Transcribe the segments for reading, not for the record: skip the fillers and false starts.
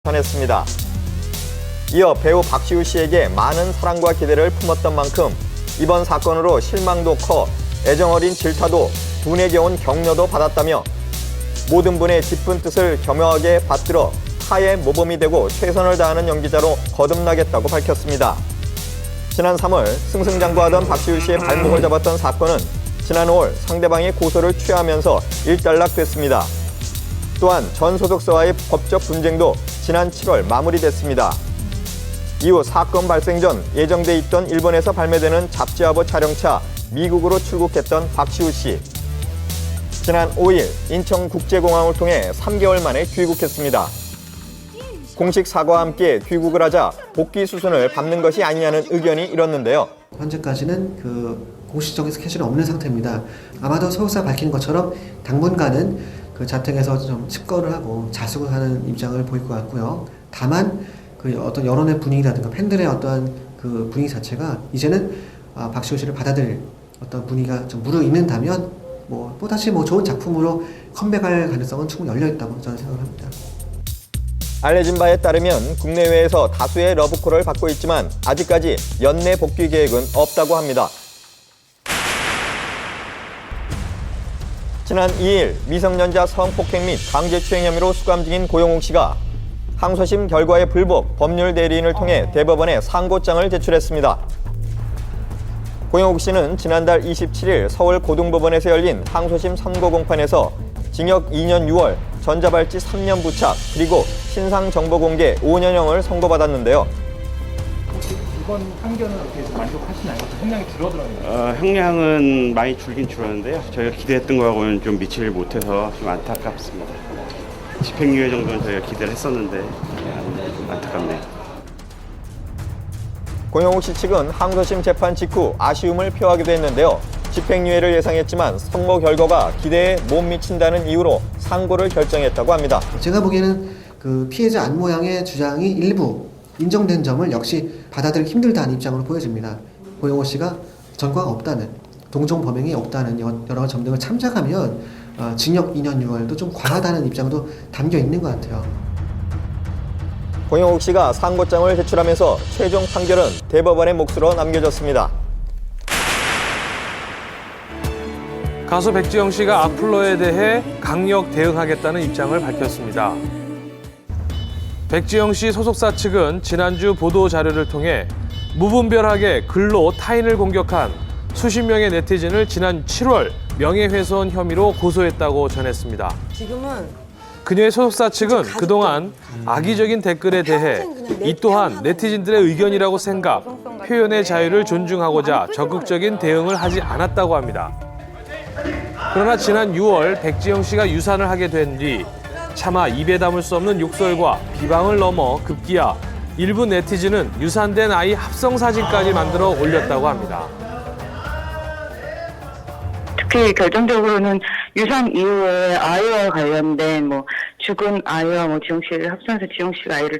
전했습니다. 이어 배우 박시우 씨에게 많은 사랑과 기대를 품었던 만큼 이번 사건으로 실망도 커 애정어린 질타도 분에 겨운 격려도 받았다며 모든 분의 기쁜 뜻을 겸허하게 받들어 타의 모범이 되고 최선을 다하는 연기자로 거듭나겠다고 밝혔습니다. 지난 3월 승승장구하던 박시우 씨의 발목을 잡았던 사건은 지난 5월 상대방의 고소를 취하면서 일단락됐습니다. 또한 전 소속사와의 법적 분쟁도 지난 7월 마무리됐습니다. 이후 사건 발생 전 예정돼 있던 일본에서 발매되는 잡지화보 촬영차 미국으로 출국했던 박시우 씨. 지난 5일 인천국제공항을 통해 3개월 만에 귀국했습니다. 공식 사과와 함께 귀국을 하자 복귀 수순을 밟는 것이 아니냐는 의견이 일었는데요. 현재까지는 공식적인 스케줄이 없는 상태입니다. 아마도 소속사 밝힌 것처럼 당분간은 자택에서 좀 습거를 하고 자숙을 하는 입장을 보일 것 같고요. 다만 어떤 여론의 분위기라든가 팬들의 어떠한 분위기 자체가 이제는 박시우 씨를 받아들일 어떤 분위기가 좀 무르익는다면 또다시 좋은 작품으로 컴백할 가능성은 충분히 열려있다고 저는 생각을 합니다. 알려진 바에 따르면 국내외에서 다수의 러브콜을 받고 있지만 아직까지 연내 복귀 계획은 없다고 합니다. 지난 2일 미성년자 성폭행 및 강제추행 혐의로 수감 중인 고영욱 씨가 항소심 결과에 불복 법률 대리인을 통해 대법원에 상고장을 제출했습니다. 고영욱 씨는 지난달 27일 서울 고등법원에서 열린 항소심 선고 공판에서 징역 2년 6월, 전자발찌 3년 부착, 그리고 신상 정보 공개 5년형을 선고받았는데요. 혹시 이번 판결은 어떻게 만족하시나요? 형량이 줄어들었나요? 형량은 많이 줄긴 줄었는데요. 저희가 기대했던 거하고는 좀 미치지 못해서 좀 안타깝습니다. 집행유예 정도는 저희가 기대를 했었는데 좀 안타깝네요. 고영욱 씨 측은 항소심 재판 직후 아쉬움을 표하기도 했는데요. 집행유예를 예상했지만 선고 결과가 기대에 못 미친다는 이유로 상고를 결정했다고 합니다. 제가 보기에는 피해자 안 모양의 주장이 일부 인정된 점을 역시 받아들이기 힘들다는 입장으로 보여집니다. 고영욱 씨가 전과가 없다는, 동종 범행이 없다는 여러 가지 점등을 참작하면 징역 2년 6월도 좀 과하다는 입장도 담겨 있는 것 같아요. 고영욱 씨가 상고장을 제출하면서 최종 판결은 대법원의 몫으로 남겨졌습니다. 가수 백지영 씨가 악플러에 대해 강력 대응하겠다는 입장을 밝혔습니다. 백지영 씨 소속사 측은 지난주 보도 자료를 통해 무분별하게 글로 타인을 공격한 수십 명의 네티즌을 지난 7월 명예훼손 혐의로 고소했다고 전했습니다. 그녀의 소속사 측은 그동안 악의적인 댓글에 대해 이 또한 네티즌들의 의견이라고 생각, 표현의 자유를 존중하고자 적극적인 대응을 하지 않았다고 합니다. 그러나 지난 6월 백지영 씨가 유산을 하게 된 뒤 차마 입에 담을 수 없는 욕설과 비방을 넘어 급기야 일부 네티즌은 유산된 아이 합성 사진까지 만들어 올렸다고 합니다. 특히 결정적으로는 유산 이후에 아이와 관련된 죽은 아이와 지영 씨를 합성해서 지영 씨가 아이를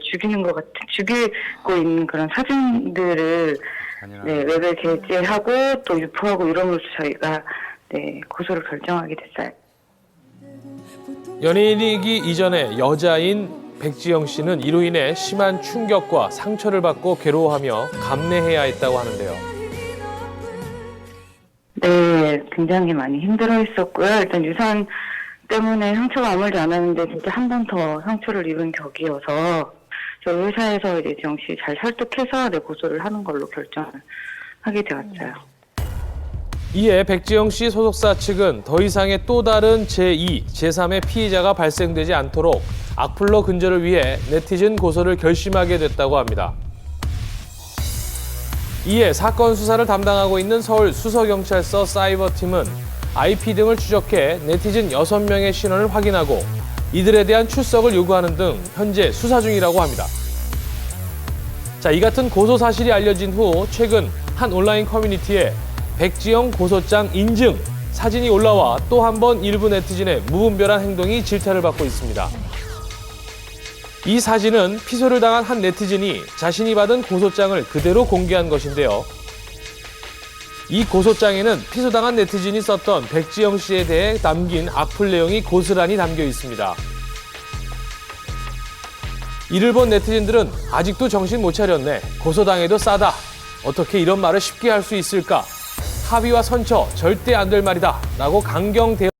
죽이고 있는 그런 사진들을 웹에 게재하고 또 유포하고 이러면서 저희가 고소를 결정하게 됐어요. 연예인이기 이전에 여자인 백지영 씨는 이로 인해 심한 충격과 상처를 받고 괴로워하며 감내해야 했다고 하는데요. 네, 굉장히 많이 힘들어했었고요. 일단 유산 때문에 상처가 아물지 않았는데 진짜 한 번 더 상처를 입은 격이어서 저희 회사에서 이제 지영 씨 잘 설득해서 고소를 하는 걸로 결정을 하게 되었어요. 이에 백지영 씨 소속사 측은 더 이상의 또 다른 제2, 제3의 피의자가 발생되지 않도록 악플러 근절을 위해 네티즌 고소를 결심하게 됐다고 합니다. 이에 사건 수사를 담당하고 있는 서울 수서경찰서 사이버팀은 IP 등을 추적해 네티즌 6명의 신원을 확인하고 이들에 대한 출석을 요구하는 등 현재 수사 중이라고 합니다. 이 같은 고소 사실이 알려진 후 최근 한 온라인 커뮤니티에 백지영 고소장 인증 사진이 올라와 또 한 번 일부 네티즌의 무분별한 행동이 질타를 받고 있습니다. 이 사진은 피소를 당한 한 네티즌이 자신이 받은 고소장을 그대로 공개한 것인데요. 이 고소장에는 피소당한 네티즌이 썼던 백지영 씨에 대해 남긴 악플 내용이 고스란히 담겨 있습니다. 이를 본 네티즌들은 아직도 정신 못 차렸네. 고소당해도 싸다. 어떻게 이런 말을 쉽게 할 수 있을까? 합의와 선처 절대 안 될 말이다. 라고 강경 대응.